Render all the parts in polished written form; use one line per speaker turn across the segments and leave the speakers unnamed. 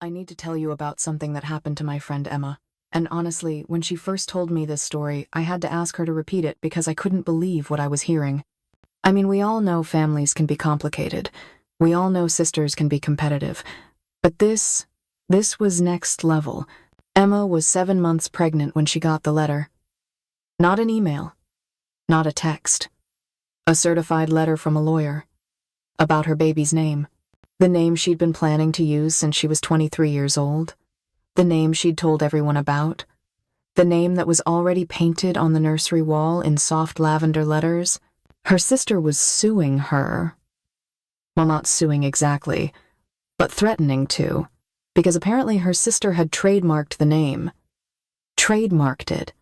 I need to tell you about something that happened to my friend Emma. And honestly, when she first told me this story, I had to ask her to repeat it because I couldn't believe what I was hearing. I mean, we all know families can be complicated. We all know sisters can be competitive. But this was next level. Emma was 7 months pregnant when she got the letter. Not an email. Not a text. A certified letter from a lawyer. About her baby's name. The name she'd been planning to use since she was 23 years old. The name she'd told everyone about. The name that was already painted on the nursery wall in soft lavender letters. Her sister was suing her. Well, not suing exactly, but threatening to, because apparently her sister had trademarked the name. Trademarked it.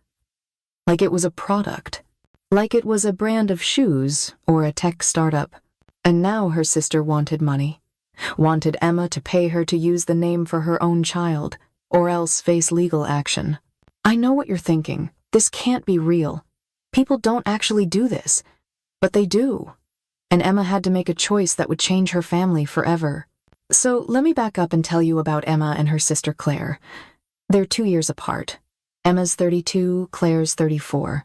Like it was a product. Like it was a brand of shoes or a tech startup. And now her sister wanted money. Wanted Emma to pay her to use the name for her own child, or else face legal action. I know what you're thinking. This can't be real. People don't actually do this. But they do. And Emma had to make a choice that would change her family forever. So let me back up and tell you about Emma and her sister Claire. They're 2 years apart. Emma's 32, Claire's 34.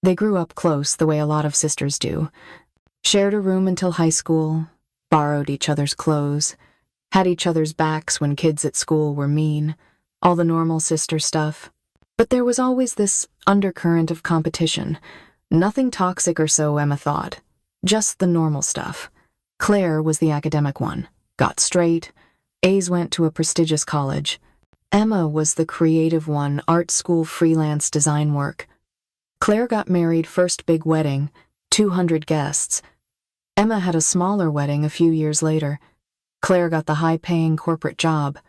They grew up close the way a lot of sisters do. Shared a room until high school, borrowed each other's clothes, had each other's backs when kids at school were mean, all the normal sister stuff. But there was always this undercurrent of competition. Nothing toxic or so, Emma thought. Just the normal stuff. Claire was the academic one. Got straight. A's went to a prestigious college. Emma was the creative one, art school freelance design work. Claire got married first big wedding, 200 guests. Emma had a smaller wedding a few years later. Claire got the high-paying corporate job.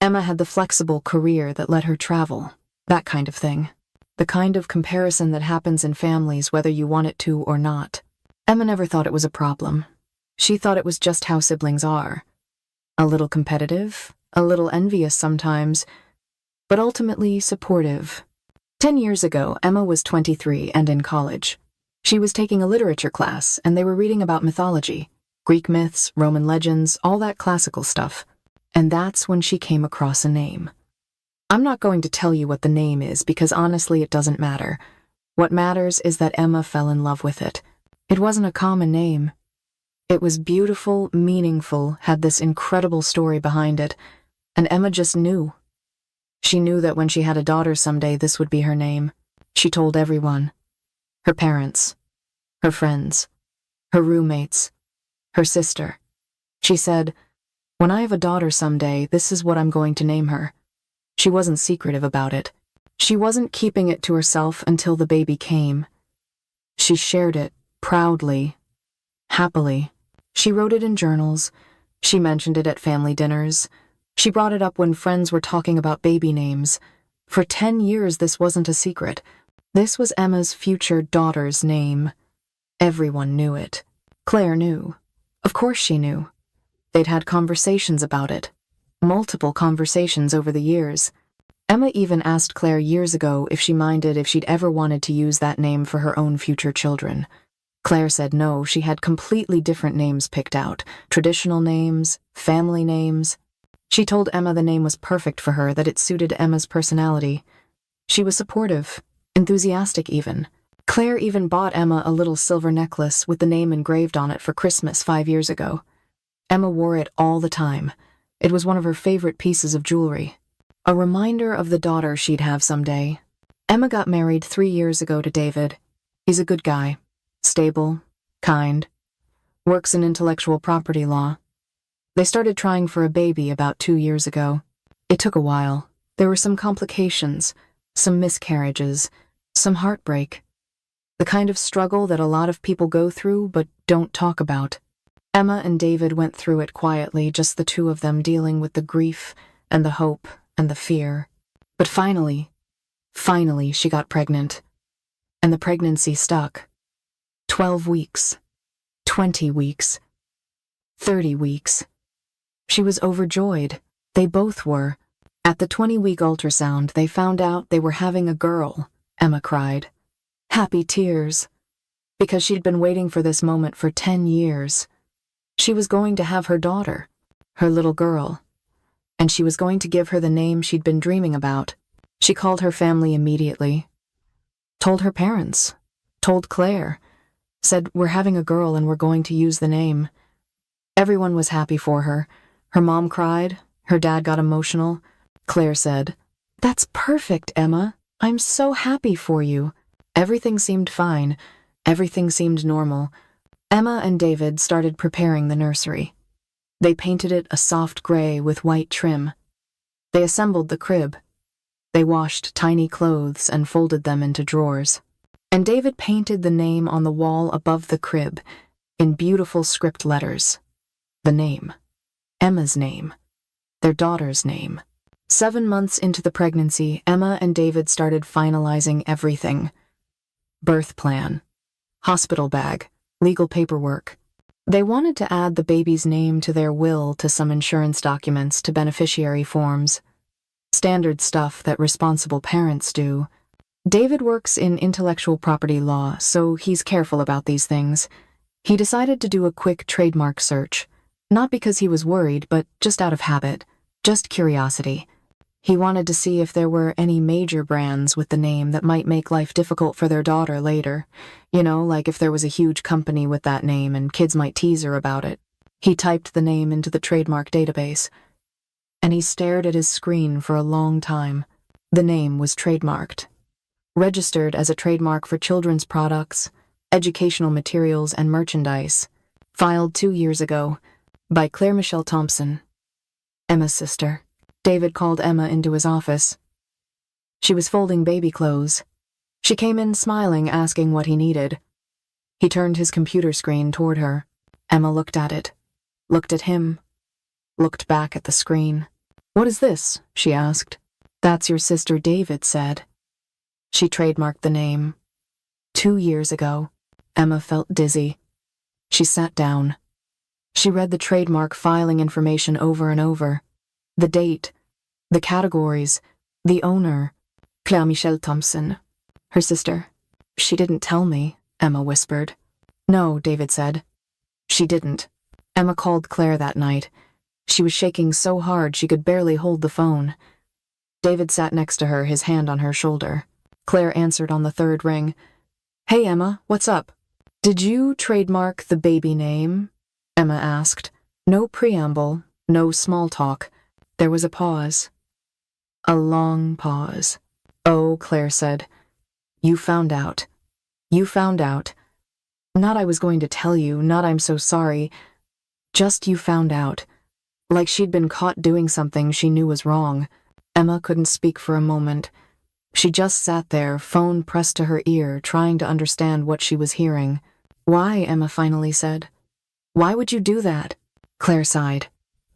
Emma had the flexible career that let her travel. That kind of thing. The kind of comparison that happens in families whether you want it to or not. Emma never thought it was a problem. She thought it was just how siblings are. A little competitive, a little envious sometimes, but ultimately supportive. 10 years ago, Emma was 23 and in college. She was taking a literature class, and they were reading about mythology, Greek myths, Roman legends, all that classical stuff. And that's when she came across a name. I'm not going to tell you what the name is because honestly it doesn't matter. What matters is that Emma fell in love with it. It wasn't a common name. It was beautiful, meaningful, had this incredible story behind it, and Emma just knew. She knew that when she had a daughter someday this would be her name. She told everyone. Her parents, her friends, her roommates, her sister. She said, "When I have a daughter someday, this is what I'm going to name her." She wasn't secretive about it. She wasn't keeping it to herself until the baby came. She shared it proudly, happily. She wrote it in journals. She mentioned it at family dinners. She brought it up when friends were talking about baby names. For 10 years, this wasn't a secret. This was Emma's future daughter's name. Everyone knew it. Claire knew. Of course she knew. They'd had conversations about it. Multiple conversations over the years. Emma even asked Claire years ago if she minded if she'd ever wanted to use that name for her own future children. Claire said no, she had completely different names picked out. Traditional names, family names. She told Emma the name was perfect for her, that it suited Emma's personality. She was supportive, enthusiastic even. Claire even bought Emma a little silver necklace with the name engraved on it for Christmas 5 years ago. Emma wore it all the time. It was one of her favorite pieces of jewelry. A reminder of the daughter she'd have someday. Emma got married 3 years ago to David. He's a good guy. Stable, kind. Works in intellectual property law. They started trying for a baby about 2 years ago. It took a while. There were some complications, some miscarriages, some heartbreak. The kind of struggle that a lot of people go through but don't talk about. Emma and David went through it quietly, just the two of them dealing with the grief and the hope and the fear. But finally, she got pregnant. And the pregnancy stuck. 12 weeks. 20 weeks. 30 weeks. She was overjoyed. They both were. At the 20-week ultrasound, they found out they were having a girl. Emma cried. Happy tears. Because she'd been waiting for this moment for 10 years. She was going to have her daughter, her little girl. and she was going to give her the name she'd been dreaming about. She called her family immediately, told her parents, told Claire, said, "We're having a girl and we're going to use the name." Everyone was happy for her. Her mom cried, her dad got emotional. Claire said, "That's perfect, Emma. I'm so happy for you." Everything seemed fine. Everything seemed normal. Emma and David started preparing the nursery. They painted it a soft gray with white trim. They assembled the crib. They washed tiny clothes and folded them into drawers. And David painted the name on the wall above the crib in beautiful script letters. The name. Emma's name. Their daughter's name. 7 months into the pregnancy, Emma and David started finalizing everything. Birth plan. Hospital bag. Legal paperwork. They wanted to add the baby's name to their will, to some insurance documents, to beneficiary forms. Standard stuff that responsible parents do. David works in intellectual property law, so he's careful about these things. He decided to do a quick trademark search, not because he was worried, but just out of habit, just curiosity. He wanted to see if there were any major brands with the name that might make life difficult for their daughter later. You know, like if there was a huge company with that name and kids might tease her about it. He typed the name into the trademark database, and he stared at his screen for a long time. The name was trademarked. Registered as a trademark for children's products, educational materials, and merchandise. Filed 2 years ago by Claire Michelle Thompson, Emma's sister. David called Emma into his office. She was folding baby clothes. She came in smiling, asking what he needed. He turned his computer screen toward her. Emma looked at it, looked at him, looked back at the screen. "What is this?" she asked. "That's your sister," David said. She trademarked the name. 2 years ago. Emma felt dizzy. She sat down. She read the trademark filing information over and over. The date, the categories, the owner, Claire Michelle Thompson. Her sister. "She didn't tell me," Emma whispered. "No," David said. "She didn't." Emma called Claire that night. She was shaking so hard she could barely hold the phone. David sat next to her, his hand on her shoulder. Claire answered on the 3rd ring. "Hey, Emma, what's up?" "Did you trademark the baby name?" Emma asked. No preamble, no small talk. There was a pause. A long pause. "Oh," Claire said. "You found out. You found out. Not I was going to tell you, not I'm so sorry. Just you found out." Like she'd been caught doing something she knew was wrong. Emma couldn't speak for a moment. She just sat there, phone pressed to her ear, trying to understand what she was hearing. "Why?" Emma finally said. "Why would you do that?" Claire sighed.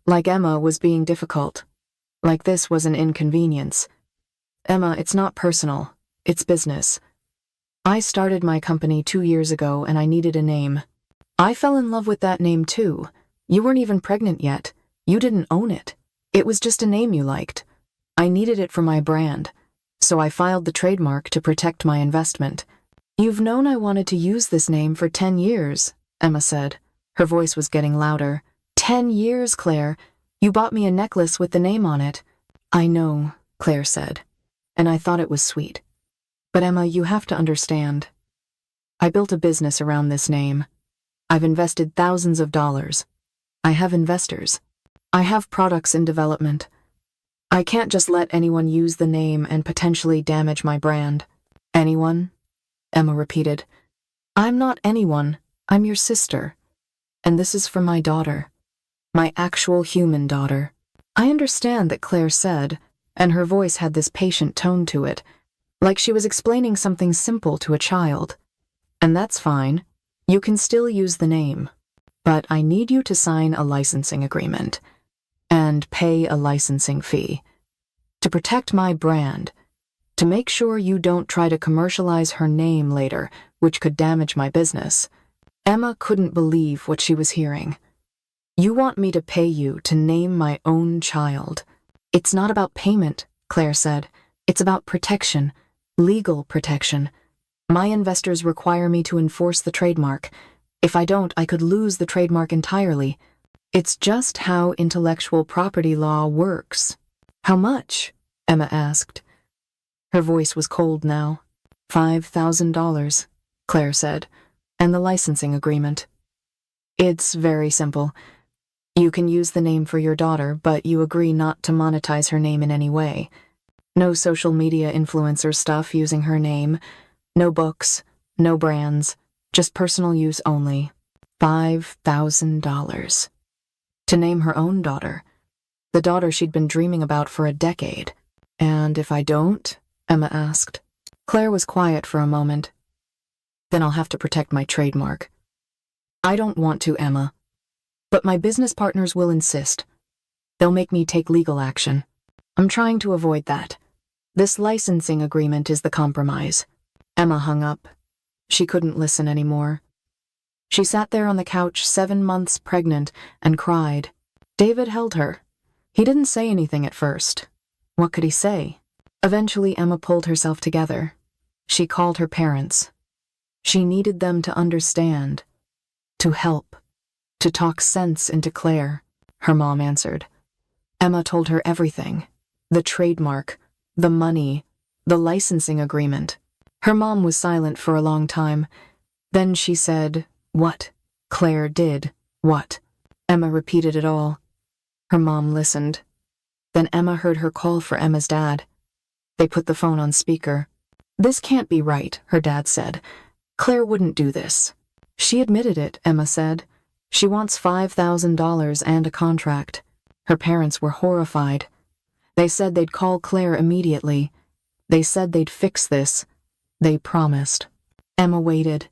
Like Emma was being difficult. Like this was an inconvenience. "Emma, it's not personal. It's business. I started my company 2 years ago and I needed a name. I fell in love with that name too. You weren't even pregnant yet. You didn't own it. It was just a name you liked. I needed it for my brand, so I filed the trademark to protect my investment. You've known I wanted to use this name for 10 years, Emma said. Her voice was getting louder. 10 years, Claire. You bought me a necklace with the name on it." "I know," Claire said, "and I thought it was sweet. But Emma, you have to understand. I built a business around this name. I've invested thousands of dollars. I have investors. I have products in development. I can't just let anyone use the name and potentially damage my brand." "Anyone?" Emma repeated. "I'm not anyone. I'm your sister. And this is for my daughter. My actual human daughter." "I understand," that Claire said, and her voice had this patient tone to it, like she was explaining something simple to a child. "And that's fine. You can still use the name. But I need you to sign a licensing agreement and pay a licensing fee to protect my brand, to make sure you don't try to commercialize her name later, which could damage my business." Emma couldn't believe what she was hearing. "You want me to pay you to name my own child?" "It's not about payment," Claire said. "It's about protection, legal protection. My investors require me to enforce the trademark. If I don't, I could lose the trademark entirely. It's just how intellectual property law works. How much? Emma asked. Her voice was cold now. $5,000, Claire said, and the licensing agreement. It's very simple. You can use the name for your daughter, but you agree not to monetize her name in any way. No social media influencer stuff using her name. No books, no brands, just personal use only. $5,000. To name her own daughter. The daughter she'd been dreaming about for a decade. And if I don't? Emma asked. Claire was quiet for a moment. Then I'll have to protect my trademark. I don't want to, Emma. But my business partners will insist. They'll make me take legal action. I'm trying to avoid that. This licensing agreement is the compromise. Emma hung up. She couldn't listen anymore. She sat there on the couch 7 months pregnant and cried. David held her. He didn't say anything at first. What could he say? Eventually, Emma pulled herself together. She called her parents. She needed them to understand, to help, to talk sense into Claire. Her mom answered. Emma told her everything. The trademark, the money, the licensing agreement. Her mom was silent for a long time. Then she said, What? Claire did. What? Emma repeated it all. Her mom listened. Then Emma heard her call for Emma's dad. They put the phone on speaker. This can't be right, her dad said. Claire wouldn't do this. She admitted it, Emma said. She wants $5,000 and a contract. Her parents were horrified. They said they'd call Claire immediately. They said they'd fix this. They promised. Emma waited.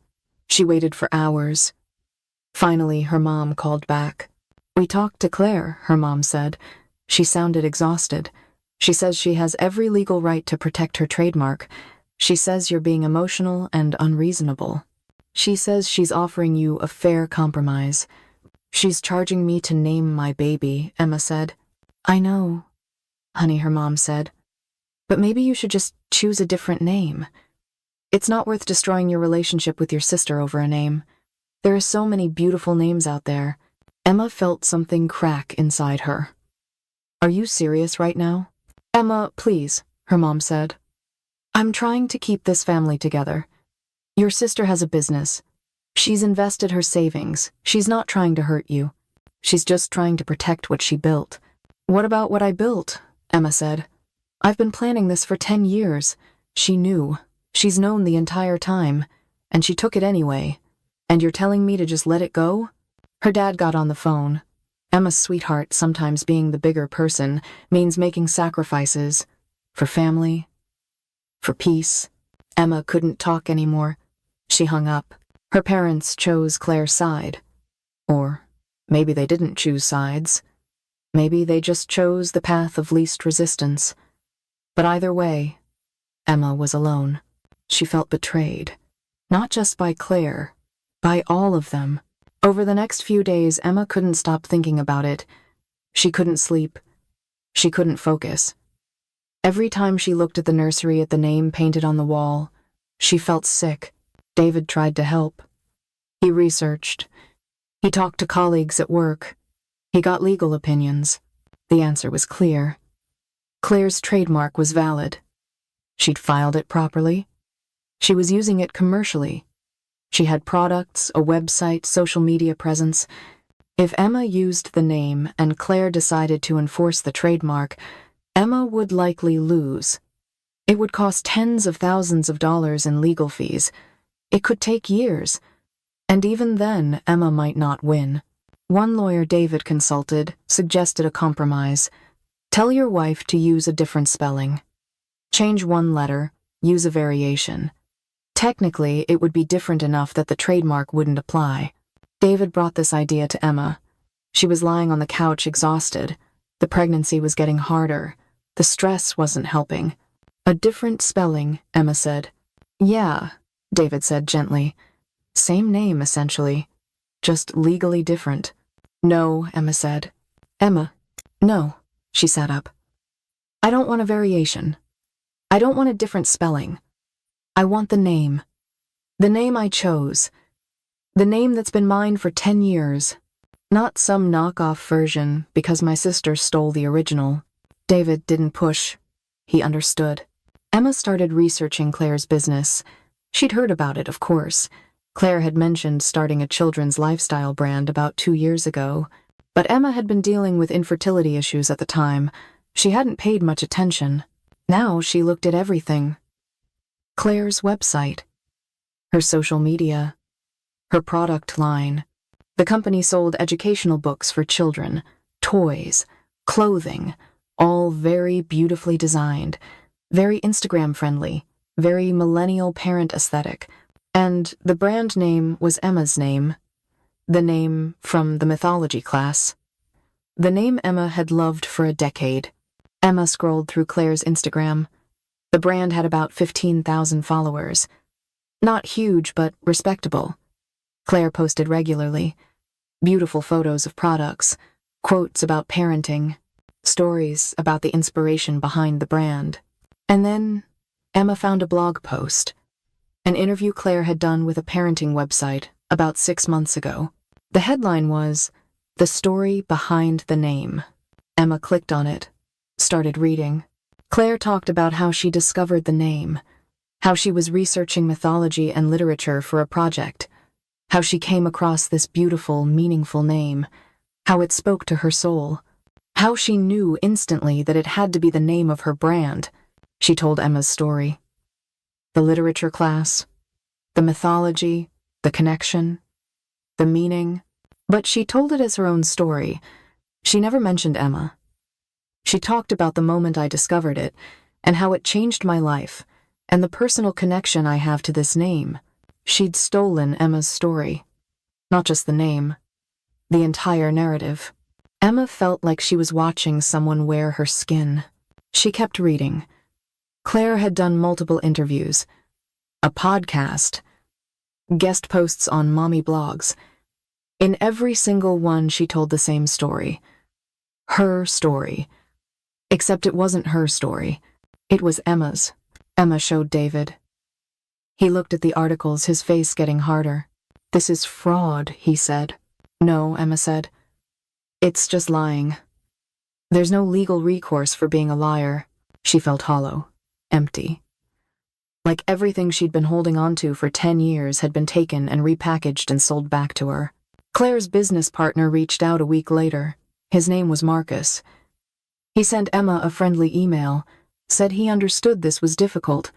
She waited for hours. Finally, her mom called back. We talked to Claire, her mom said. She sounded exhausted. She says she has every legal right to protect her trademark. She says you're being emotional and unreasonable. She says she's offering you a fair compromise. She's charging me to name my baby, Emma said. I know, honey, her mom said. But maybe you should just choose a different name. It's not worth destroying your relationship with your sister over a name. There are so many beautiful names out there. Emma felt something crack inside her. Are you serious right now? Emma, please, her mom said. I'm trying to keep this family together. Your sister has a business. She's invested her savings. She's not trying to hurt you. She's just trying to protect what she built. What about what I built? Emma said. I've been planning this for 10 years. She knew. She's known the entire time. And she took it anyway. And you're telling me to just let it go? Her dad got on the phone. Emma's sweetheart, sometimes being the bigger person, means making sacrifices. For family. For peace. Emma couldn't talk anymore. She hung up. Her parents chose Claire's side. Or maybe they didn't choose sides. Maybe they just chose the path of least resistance. But either way, Emma was alone. She felt betrayed. Not just by Claire, by all of them. Over the next few days, Emma couldn't stop thinking about it. She couldn't sleep. She couldn't focus. Every time she looked at the nursery at the name painted on the wall, she felt sick. David tried to help. He researched. He talked to colleagues at work. He got legal opinions. The answer was clear. Claire's trademark was valid. She'd filed it properly. She was using it commercially. She had products, a website, social media presence. If Emma used the name and Claire decided to enforce the trademark, Emma would likely lose. It would cost tens of thousands of dollars in legal fees. It could take years. And even then, Emma might not win. One lawyer David consulted suggested a compromise. Tell your wife to use a different spelling. Change one letter, use a variation. Technically, it would be different enough that the trademark wouldn't apply. David brought this idea to Emma. She was lying on the couch exhausted. The pregnancy was getting harder. The stress wasn't helping. A different spelling, Emma said. Yeah, David said gently. Same name, essentially. Just legally different. No, Emma said. Emma, no. She sat up. I don't want a variation. I don't want a different spelling. I want the name. The name I chose. The name that's been mine for 10 years. Not some knockoff version because my sister stole the original. David didn't push. He understood. Emma started researching Claire's business. She'd heard about it, of course. Claire had mentioned starting a children's lifestyle brand about 2 years ago, but Emma had been dealing with infertility issues at the time. She hadn't paid much attention. Now she looked at everything. Claire's website, her social media, her product line. The company sold educational books for children, toys, clothing, all very beautifully designed, very Instagram-friendly, very millennial parent aesthetic. And the brand name was Emma's name, the name from the mythology class. The name Emma had loved for a decade. Emma scrolled through Claire's Instagram. The brand had about 15,000 followers. Not huge, but respectable. Claire posted regularly. Beautiful photos of products, quotes about parenting, stories about the inspiration behind the brand. And then Emma found a blog post. An interview Claire had done with a parenting website about 6 months ago. The headline was, "The Story Behind the Name." Emma clicked on it, started reading. Claire talked about how she discovered the name, how she was researching mythology and literature for a project, how she came across this beautiful, meaningful name, how it spoke to her soul, how she knew instantly that it had to be the name of her brand. She told Emma's story. The literature class, the mythology, the connection, the meaning, but she told it as her own story. She never mentioned Emma. She talked about the moment I discovered it, and how it changed my life, and the personal connection I have to this name. She'd stolen Emma's story. Not just the name, the entire narrative. Emma felt like she was watching someone wear her skin. She kept reading. Claire had done multiple interviews, a podcast, guest posts on mommy blogs. In every single one, she told the same story. Her story. Except it wasn't her story. It was Emma's. Emma showed David. He looked at the articles, his face getting harder. "This is fraud," he said. "No," Emma said. "It's just lying. There's no legal recourse for being a liar." She felt hollow. Empty. Like everything she'd been holding on to for 10 years had been taken and repackaged and sold back to her. Claire's business partner reached out a week later. His name was Marcus. He sent Emma a friendly email, said he understood this was difficult,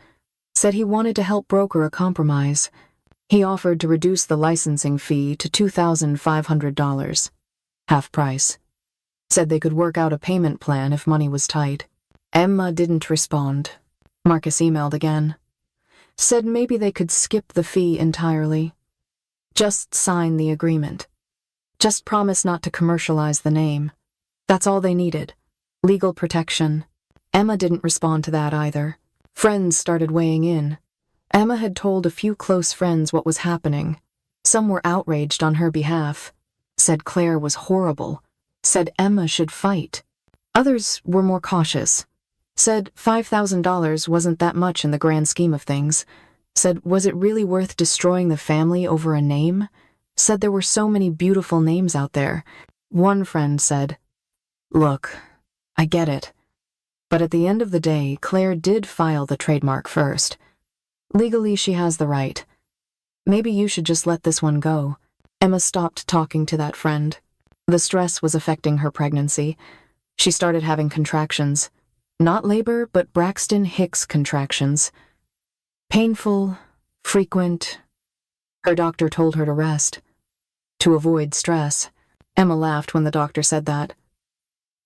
said he wanted to help broker a compromise. He offered to reduce the licensing fee to $2,500, half price. Said they could work out a payment plan if money was tight. Emma didn't respond. Marcus emailed again. Said maybe they could skip the fee entirely. Just sign the agreement. Just promise not to commercialize the name. That's all they needed. Legal protection. Emma didn't respond to that either. Friends started weighing in. Emma had told a few close friends what was happening. Some were outraged on her behalf. Said Claire was horrible. Said Emma should fight. Others were more cautious. Said $5,000 wasn't that much in the grand scheme of things. Said, was it really worth destroying the family over a name? Said there were so many beautiful names out there. One friend said, "Look, I get it. But at the end of the day, Claire did file the trademark first. Legally, she has the right. Maybe you should just let this one go." Emma stopped talking to that friend. The stress was affecting her pregnancy. She started having contractions. Not labor, but Braxton Hicks contractions. Painful, frequent. Her doctor told her to rest. To avoid stress. Emma laughed when the doctor said that.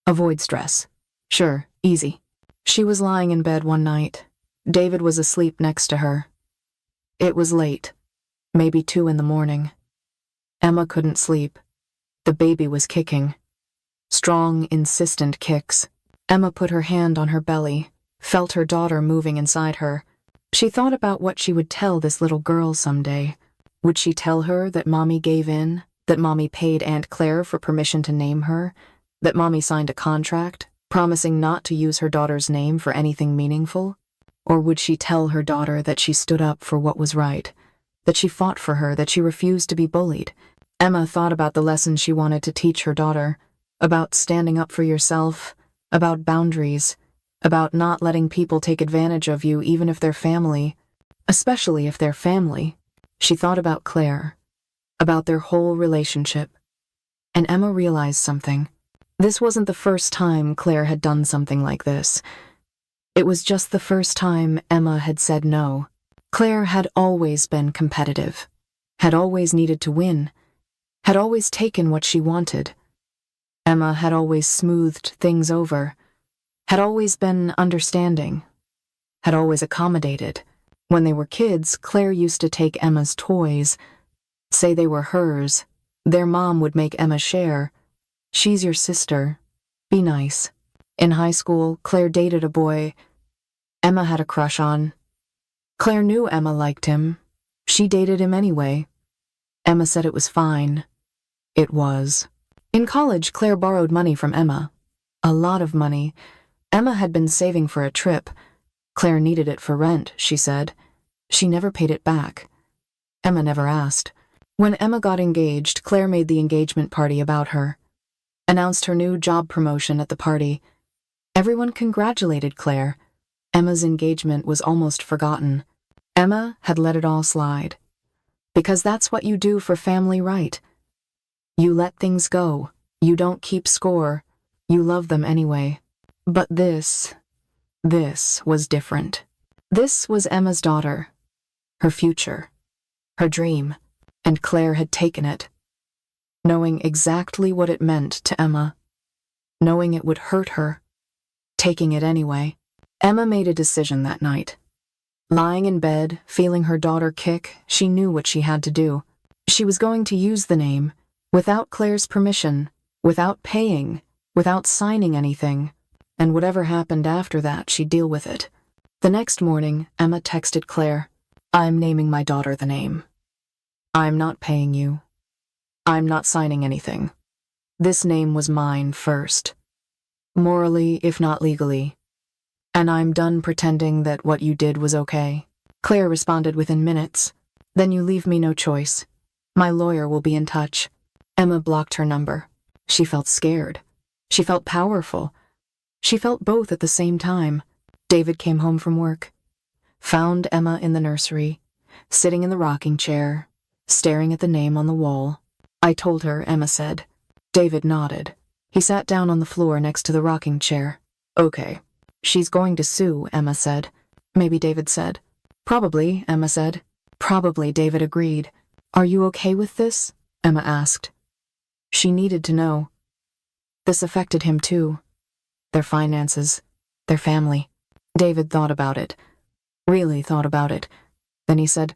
Avoid stress. Sure, easy. She was lying in bed one night. David was asleep next to her. It was late, maybe 2 in the morning. Emma couldn't sleep. The baby was kicking. Strong, insistent kicks. Emma put her hand on her belly, felt her daughter moving inside her. She thought about what she would tell this little girl someday. Would she tell her that Mommy gave in, that Mommy paid Aunt Claire for permission to name her, that Mommy signed a contract, promising not to use her daughter's name for anything meaningful? Or would she tell her daughter that she stood up for what was right, that she fought for her, that she refused to be bullied? Emma thought about the lessons she wanted to teach her daughter, about standing up for yourself, about boundaries, about not letting people take advantage of you even if they're family, especially if they're family. She thought about Claire, about their whole relationship. And Emma realized something. This wasn't the first time Claire had done something like this. It was just the first time Emma had said no. Claire had always been competitive, had always needed to win, had always taken what she wanted. Emma had always smoothed things over, had always been understanding, had always accommodated. When they were kids, Claire used to take Emma's toys, say they were hers. Their mom would make Emma share. She's your sister. Be nice. In high school, Claire dated a boy Emma had a crush on. Claire knew Emma liked him. She dated him anyway. Emma said it was fine. It was. In college, Claire borrowed money from Emma. A lot of money. Emma had been saving for a trip. Claire needed it for rent, she said. She never paid it back. Emma never asked. When Emma got engaged, Claire made the engagement party about her. Announced her new job promotion at the party. Everyone congratulated Claire. Emma's engagement was almost forgotten. Emma had let it all slide. Because that's what you do for family, right? You let things go. You don't keep score. You love them anyway. But this was different. This was Emma's daughter, her future, her dream, and Claire had taken it, knowing exactly what it meant to Emma, knowing it would hurt her, taking it anyway. Emma made a decision that night. Lying in bed, feeling her daughter kick, she knew what she had to do. She was going to use the name, without Claire's permission, without paying, without signing anything, and whatever happened after that, she'd deal with it. The next morning, Emma texted Claire, "I'm naming my daughter the name. I'm not paying you. I'm not signing anything. This name was mine first. Morally, if not legally. And I'm done pretending that what you did was okay." Claire responded within minutes. "Then you leave me no choice. My lawyer will be in touch." Emma blocked her number. She felt scared. She felt powerful. She felt both at the same time. David came home from work, found Emma in the nursery, sitting in the rocking chair, staring at the name on the wall. "I told her," Emma said. David nodded. He sat down on the floor next to the rocking chair. "Okay. She's going to sue," Emma said. Maybe David said. "Probably," Emma said. "Probably," David agreed. "Are you okay with this?" Emma asked. She needed to know. This affected him too. Their finances, their family. David thought about it. Really thought about it. Then he said,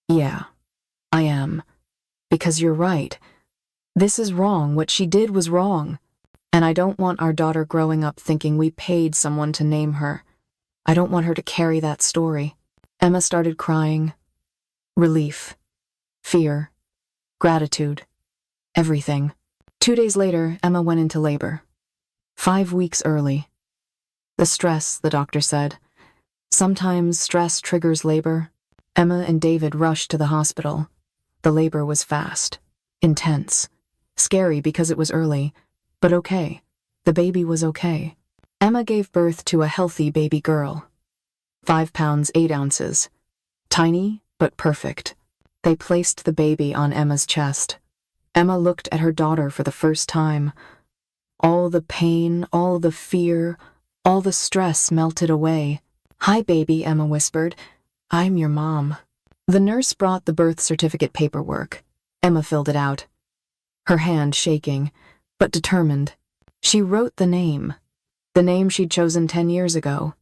"Yeah, I am. Because you're right. This is wrong. What she did was wrong. And I don't want our daughter growing up thinking we paid someone to name her. I don't want her to carry that story." Emma started crying. Relief. Fear. Gratitude. Everything. 2 days later, Emma went into labor. 5 weeks early. The stress, the doctor said. Sometimes stress triggers labor. Emma and David rushed to the hospital. The labor was fast. Intense. Scary because it was early. But okay. The baby was okay. Emma gave birth to a healthy baby girl. 5 pounds 8 ounces. Tiny, but perfect. They placed the baby on Emma's chest. Emma looked at her daughter for the first time. All the pain, all the fear, all the stress melted away. "Hi, baby," Emma whispered. "I'm your mom." The nurse brought the birth certificate paperwork. Emma filled it out. Her hand shaking, but determined. She wrote the name she'd chosen 10 years ago,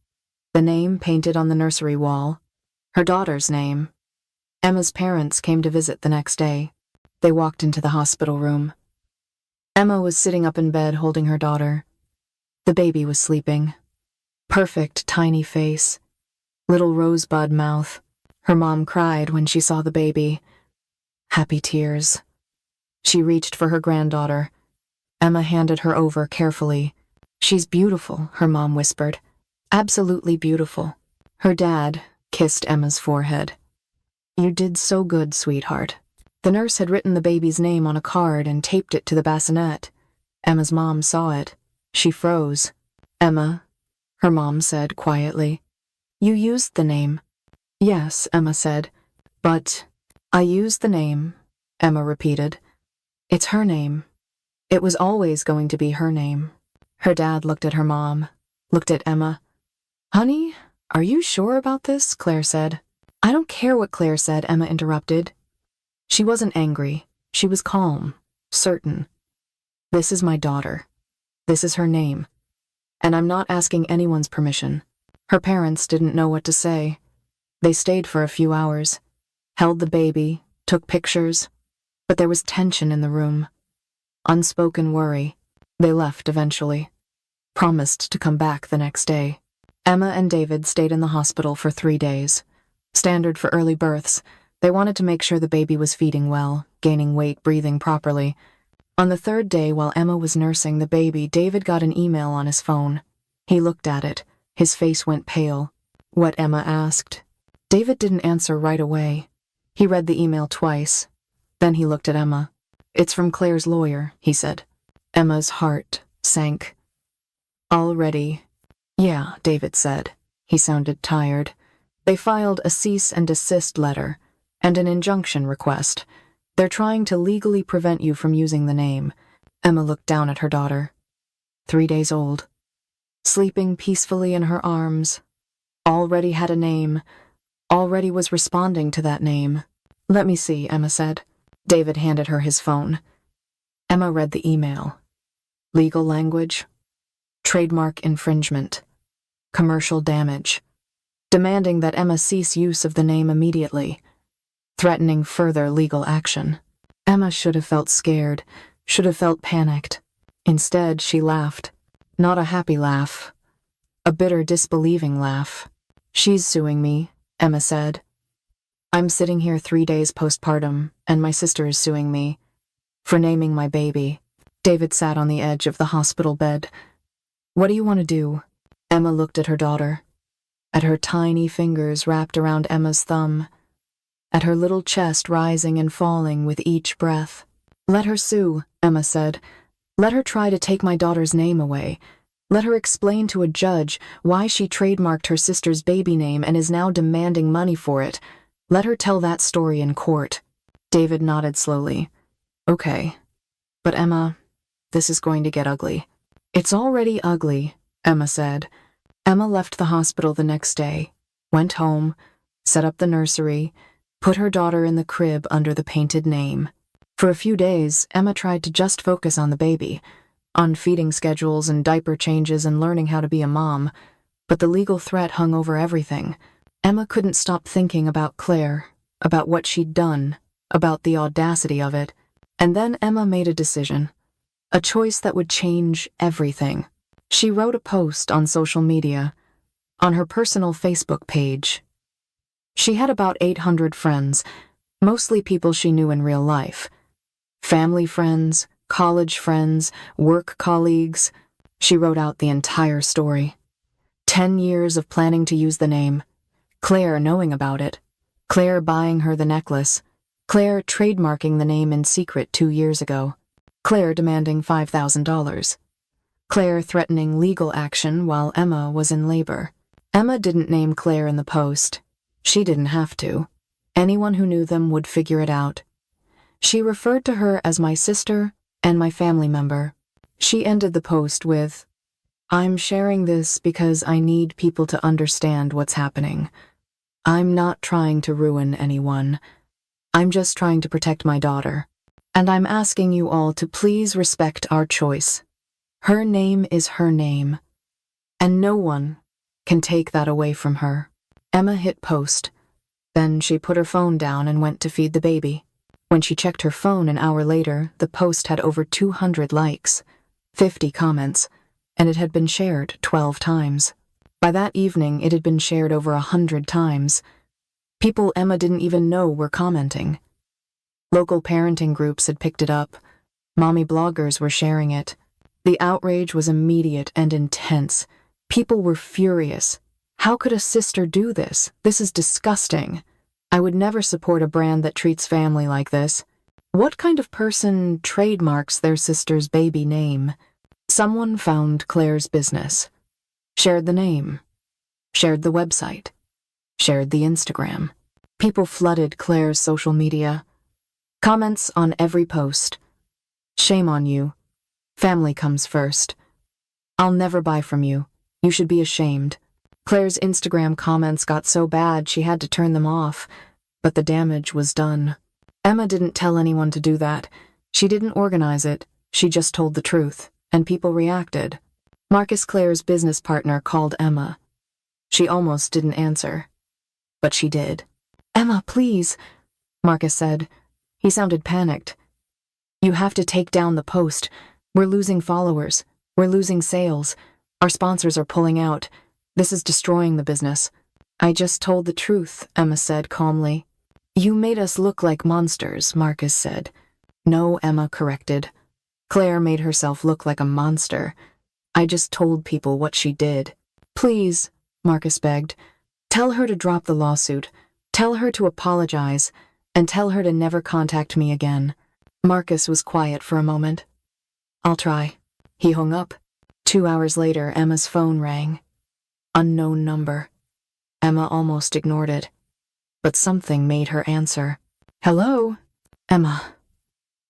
the name painted on the nursery wall, her daughter's name. Emma's parents came to visit the next day. They walked into the hospital room. Emma was sitting up in bed holding her daughter. The baby was sleeping. Perfect tiny face, little rosebud mouth. Her mom cried when she saw the baby. Happy tears. She reached for her granddaughter. Emma handed her over carefully. "She's beautiful," her mom whispered. "Absolutely beautiful." Her dad kissed Emma's forehead. "You did so good, sweetheart." The nurse had written the baby's name on a card and taped it to the bassinet. Emma's mom saw it. She froze. "Emma," her mom said quietly, "you used the name." "Yes," Emma said. "But I used the name," Emma repeated. "It's her name. It was always going to be her name." Her dad looked at her mom, looked at Emma. "Honey, are you sure about this?" Claire said. "I don't care what Claire said," Emma interrupted. She wasn't angry. She was calm, certain. "This is my daughter. This is her name. And I'm not asking anyone's permission." Her parents didn't know what to say. They stayed for a few hours, held the baby, took pictures, but there was tension in the room. Unspoken worry. They left eventually, promised to come back the next day. Emma and David stayed in the hospital for 3 days. Standard for early births. They wanted to make sure the baby was feeding well, gaining weight, breathing properly. On the 3rd day, while Emma was nursing the baby, David got an email on his phone. He looked at it. His face went pale. What Emma asked. David didn't answer right away. He read the email twice. Then he looked at Emma. "It's from Claire's lawyer," he said. Emma's heart sank. "Already?" "Yeah," David said. He sounded tired. "They filed a cease and desist letter and an injunction request. They're trying to legally prevent you from using the name." Emma looked down at her daughter. 3 days old. Sleeping peacefully in her arms. Already had a name. Already was responding to that name. "Let me see," Emma said. David handed her his phone. Emma read the email. Legal language. Trademark infringement. Commercial damage. Demanding that Emma cease use of the name immediately. Threatening further legal action. Emma should have felt scared, should have felt panicked. Instead, she laughed. Not a happy laugh. A bitter, disbelieving laugh. "She's suing me," Emma said. "I'm sitting here 3 days postpartum, and my sister is suing me for naming my baby." David sat on the edge of the hospital bed. "What do you want to do?" Emma looked at her daughter, at her tiny fingers wrapped around Emma's thumb, at her little chest rising and falling with each breath. "Let her sue," Emma said. "Let her try to take my daughter's name away. Let her explain to a judge why she trademarked her sister's baby name and is now demanding money for it. Let her tell that story in court." David nodded slowly. "Okay. But Emma, this is going to get ugly." "It's already ugly," Emma said. Emma left the hospital the next day, went home, set up the nursery, put her daughter in the crib under the painted name. For a few days, Emma tried to just focus on the baby, on feeding schedules and diaper changes and learning how to be a mom, but the legal threat hung over everything. Emma couldn't stop thinking about Claire, about what she'd done, about the audacity of it. And then Emma made a decision, a choice that would change everything. She wrote a post on social media, on her personal Facebook page. She had about 800 friends, mostly people she knew in real life. Family friends, college friends, work colleagues. She wrote out the entire story. 10 years of planning to use the name. Claire knowing about it. Claire buying her the necklace. Claire trademarking the name in secret 2 years ago. Claire demanding $5,000. Claire threatening legal action while Emma was in labor. Emma didn't name Claire in the post. She didn't have to. Anyone who knew them would figure it out. She referred to her as my sister and my family member. She ended the post with, "I'm sharing this because I need people to understand what's happening. I'm not trying to ruin anyone. I'm just trying to protect my daughter. And I'm asking you all to please respect our choice. Her name is her name. And no one can take that away from her." Emma hit post. Then she put her phone down and went to feed the baby. When she checked her phone an hour later, the post had over 200 likes, 50 comments, and it had been shared 12 times. By that evening, it had been shared over 100 times. People Emma didn't even know were commenting. Local parenting groups had picked it up. Mommy bloggers were sharing it. The outrage was immediate and intense. People were furious. How could a sister do this? This is disgusting. I would never support a brand that treats family like this. What kind of person trademarks their sister's baby name? Someone found Claire's business, shared the name, shared the website, shared the Instagram. People flooded Claire's social media. Comments on every post. Shame on you. Family comes first. I'll never buy from you. You should be ashamed. Claire's Instagram comments got so bad she had to turn them off, but the damage was done. Emma didn't tell anyone to do that. She didn't organize it. She just told the truth, and people reacted. Marcus, Claire's business partner, called Emma. She almost didn't answer, but she did. "Emma, please," Marcus said. He sounded panicked. "You have to take down the post. We're losing followers. We're losing sales. Our sponsors are pulling out. This is destroying the business." "I just told the truth," Emma said calmly. "You made us look like monsters," Marcus said. "No," Emma corrected. "Claire made herself look like a monster. I just told people what she did." "Please," Marcus begged. "Tell her to drop the lawsuit. Tell her to apologize, and tell her to never contact me again." Marcus was quiet for a moment. "I'll try." He hung up. 2 hours later, Emma's phone rang. Unknown number. Emma almost ignored it, but something made her answer. "Hello?" "Emma."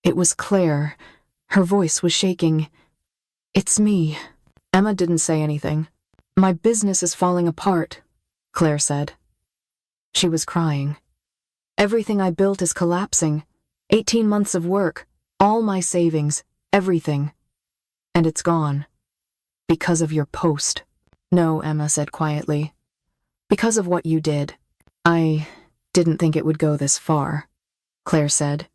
It was Claire. Her voice was shaking. "It's me." Emma didn't say anything. "My business is falling apart," Claire said. She was crying. "Everything I built is collapsing. 18 months of work, all my savings, everything. And it's gone. Because of your post." "No," Emma said quietly. "Because of what you did." "I didn't think it would go this far," Claire said.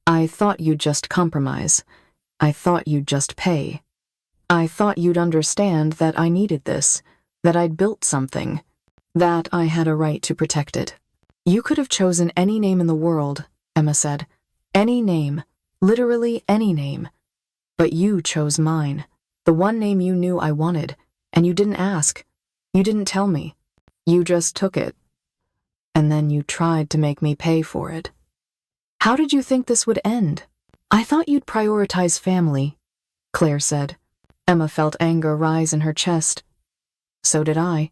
"I thought you'd just compromise. I thought you'd just pay. I thought you'd understand that I needed this, that I'd built something, that I had a right to protect it." "You could have chosen any name in the world," Emma said. "Any name, literally any name. But you chose mine, the one name you knew I wanted, and you didn't ask. You didn't tell me. You just took it. And then you tried to make me pay for it. How did you think this would end? I thought you'd prioritize family," Claire said. Emma felt anger rise in her chest. "So did I."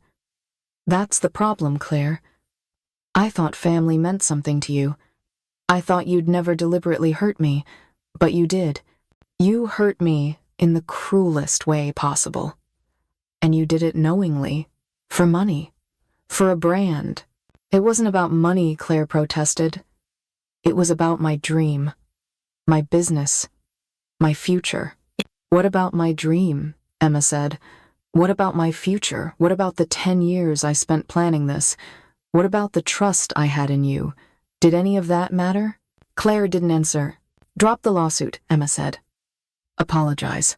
"That's the problem, Claire. I thought family meant something to you. I thought you'd never deliberately hurt me, but you did. You hurt me in the cruelest way possible. And you did it knowingly, for money, for a brand." "It wasn't about money," Claire protested. "It was about my dream, my business, my future." "What about my dream?" Emma said. "What about my future? What about the 10 years I spent planning this? What about the trust I had in you? Did any of that matter?" Claire didn't answer. "Drop the lawsuit," Emma said. "Apologize.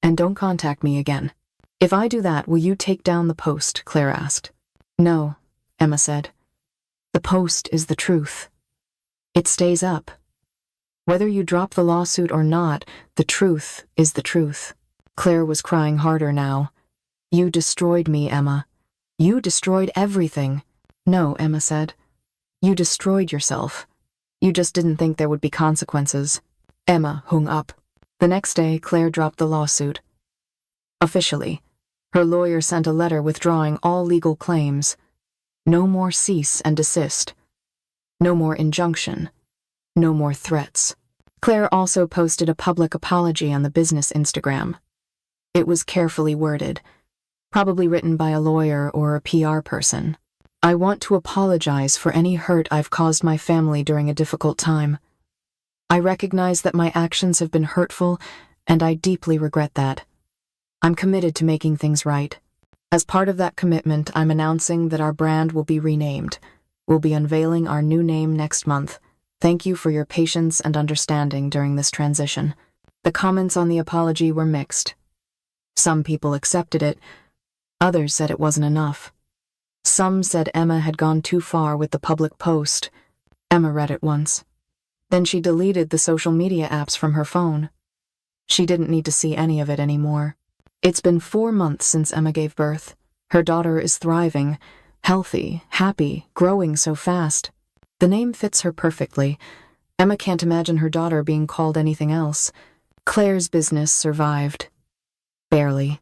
And don't contact me again." "If I do that, will you take down the post?" Claire asked. "No," Emma said. "The post is the truth. It stays up. Whether you drop the lawsuit or not, the truth is the truth." Claire was crying harder now. "You destroyed me, Emma. You destroyed everything." "No," Emma said. "You destroyed yourself. You just didn't think there would be consequences." Emma hung up. The next day, Claire dropped the lawsuit. Officially, her lawyer sent a letter withdrawing all legal claims. No more cease and desist. No more injunction. No more threats. Claire also posted a public apology on the business Instagram. It was carefully worded, probably written by a lawyer or a PR person. "I want to apologize for any hurt I've caused my family during a difficult time. I recognize that my actions have been hurtful, and I deeply regret that. I'm committed to making things right. As part of that commitment, I'm announcing that our brand will be renamed. We'll be unveiling our new name next month. Thank you for your patience and understanding during this transition." The comments on the apology were mixed. Some people accepted it. Others said it wasn't enough. Some said Emma had gone too far with the public post. Emma read it once. Then she deleted the social media apps from her phone. She didn't need to see any of it anymore. It's been 4 months since Emma gave birth. Her daughter is thriving, healthy, happy, growing so fast. The name fits her perfectly, Emma can't imagine her daughter being called anything else. Claire's business survived. Barely.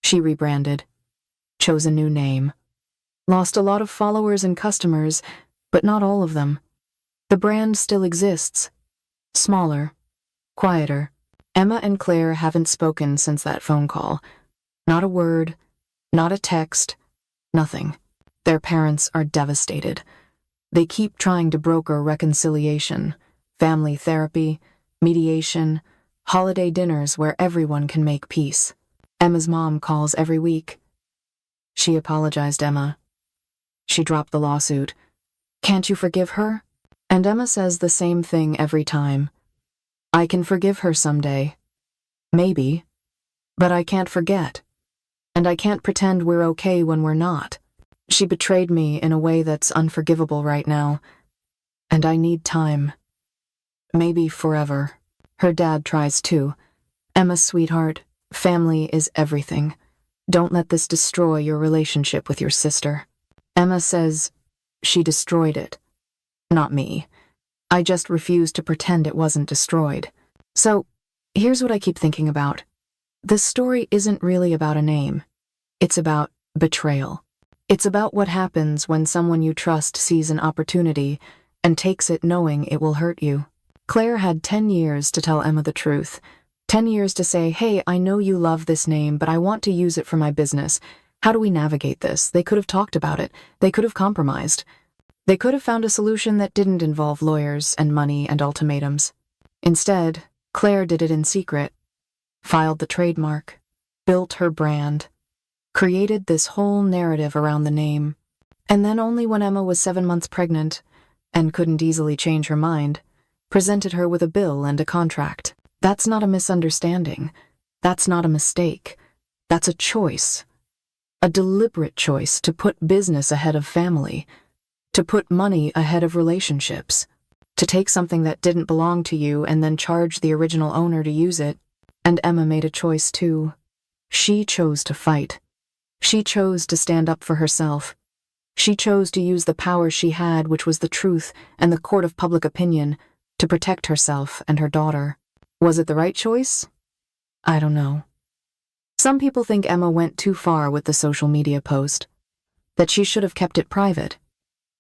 She rebranded, chose a new name, lost a lot of followers and customers, but not all of them. The brand still exists. Smaller, quieter. Emma and Claire haven't spoken since that phone call. Not a word, not a text, nothing. Their parents are devastated. They keep trying to broker reconciliation, family therapy, mediation, holiday dinners where everyone can make peace. Emma's mom calls every week. She apologized, Emma. She dropped the lawsuit. Can't you forgive her? And Emma says the same thing every time. I can forgive her someday. Maybe. But I can't forget. And I can't pretend we're okay when we're not. She betrayed me in a way that's unforgivable right now. And I need time. Maybe forever. Her dad tries too. Emma, sweetheart, family is everything. Don't let this destroy your relationship with your sister. Emma says she destroyed it. Not me. I just refuse to pretend it wasn't destroyed. So, here's what I keep thinking about. This story isn't really about a name. It's about betrayal. It's about what happens when someone you trust sees an opportunity and takes it knowing it will hurt you. Claire had 10 years to tell Emma the truth. 10 years to say, hey, I know you love this name, but I want to use it for my business. How do we navigate this? They could have talked about it. They could have compromised. They could have found a solution that didn't involve lawyers and money and ultimatums. Instead, Claire did it in secret, filed the trademark, built her brand, created this whole narrative around the name. And then only when Emma was 7 months pregnant, and couldn't easily change her mind, presented her with a bill and a contract. That's not a misunderstanding. That's not a mistake. That's a choice. A deliberate choice to put business ahead of family, to put money ahead of relationships, to take something that didn't belong to you and then charge the original owner to use it. And Emma made a choice too. She chose to fight. She chose to stand up for herself. She chose to use the power she had, which was the truth and the court of public opinion, to protect herself and her daughter. Was it the right choice? I don't know. Some people think Emma went too far with the social media post, that she should have kept it private,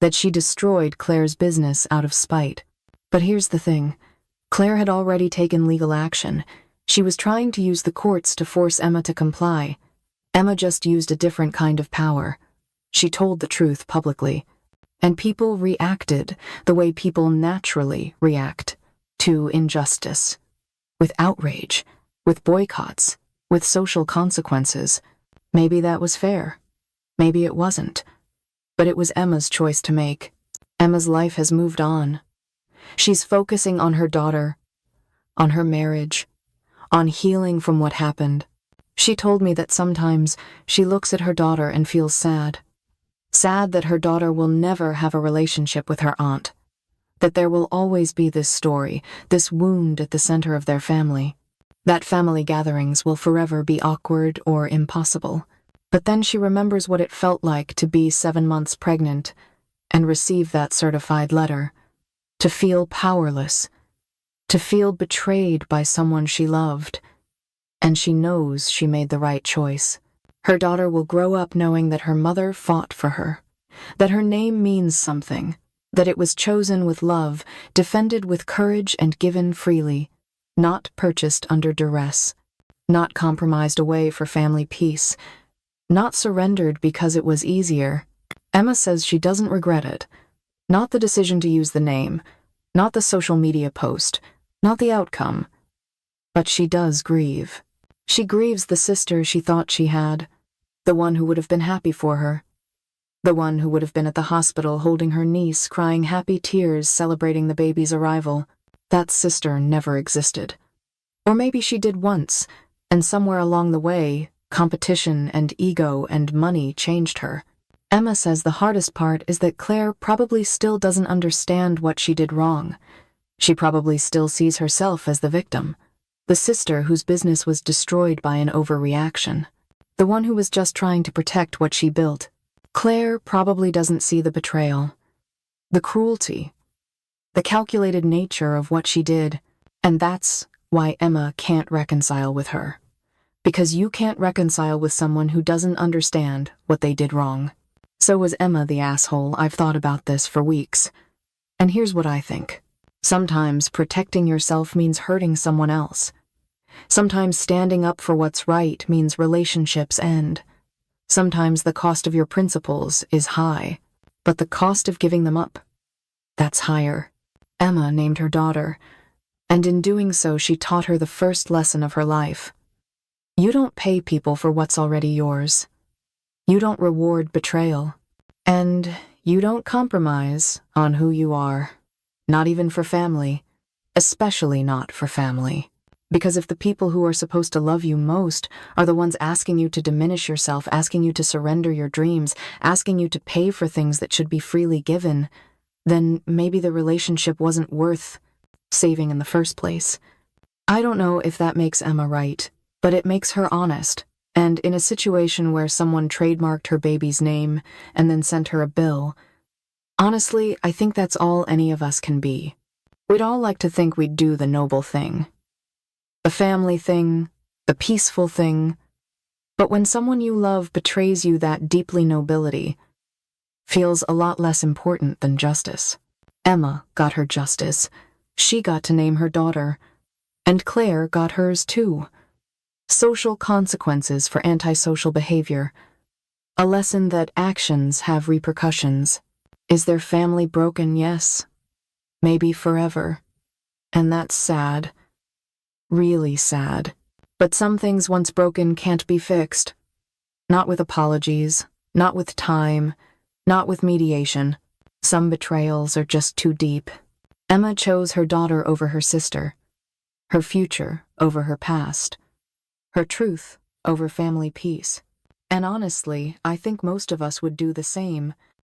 that she destroyed Claire's business out of spite. But here's the thing. Claire had already taken legal action. She was trying to use the courts to force Emma to comply. Emma just used a different kind of power. She told the truth publicly. And people reacted the way people naturally react to injustice. With outrage, with boycotts, with social consequences. Maybe that was fair. Maybe it wasn't. But it was Emma's choice to make. Emma's life has moved on. She's focusing on her daughter, on her marriage, on healing from what happened. She told me that sometimes she looks at her daughter and feels sad. Sad that her daughter will never have a relationship with her aunt. That there will always be this story, this wound at the center of their family. That family gatherings will forever be awkward or impossible. But then she remembers what it felt like to be 7 months pregnant and receive that certified letter. To feel powerless. To feel betrayed by someone she loved. And she knows she made the right choice. Her daughter will grow up knowing that her mother fought for her, that her name means something, that it was chosen with love, defended with courage and given freely, not purchased under duress, not compromised away for family peace, not surrendered because it was easier. Emma says she doesn't regret it. Not the decision to use the name, not the social media post, not the outcome. But she does grieve. She grieves the sister she thought she had, the one who would have been happy for her, the one who would have been at the hospital holding her niece, crying happy tears celebrating the baby's arrival. That sister never existed. Or maybe she did once, and somewhere along the way, competition and ego and money changed her. Emma says the hardest part is that Claire probably still doesn't understand what she did wrong. She probably still sees herself as the victim. The sister whose business was destroyed by an overreaction. The one who was just trying to protect what she built. Claire probably doesn't see the betrayal, the cruelty, the calculated nature of what she did, and that's why Emma can't reconcile with her. Because you can't reconcile with someone who doesn't understand what they did wrong. So was Emma the asshole. I've thought about this for weeks. And here's what I think. Sometimes protecting yourself means hurting someone else. Sometimes standing up for what's right means relationships end. Sometimes the cost of your principles is high, but the cost of giving them up, that's higher. Emma named her daughter, and in doing so she taught her the first lesson of her life. You don't pay people for what's already yours. You don't reward betrayal. And you don't compromise on who you are. Not even for family. Especially not for family. Because if the people who are supposed to love you most are the ones asking you to diminish yourself, asking you to surrender your dreams, asking you to pay for things that should be freely given, then maybe the relationship wasn't worth saving in the first place. I don't know if that makes Emma right, but it makes her honest. And in a situation where someone trademarked her baby's name and then sent her a bill, honestly, I think that's all any of us can be. We'd all like to think we'd do the noble thing. The family thing, the peaceful thing. But when someone you love betrays you, that deeply nobility feels a lot less important than justice. Emma got her justice. She got to name her daughter. And Claire got hers too. Social consequences for antisocial behavior. A lesson that actions have repercussions. Is their family broken? Yes. Maybe forever. And that's sad. Really sad. But some things once broken can't be fixed. Not with apologies, not with time, not with mediation. Some betrayals are just too deep. Emma chose her daughter over her sister, her future over her past, her truth over family peace. And honestly, I think most of us would do the same.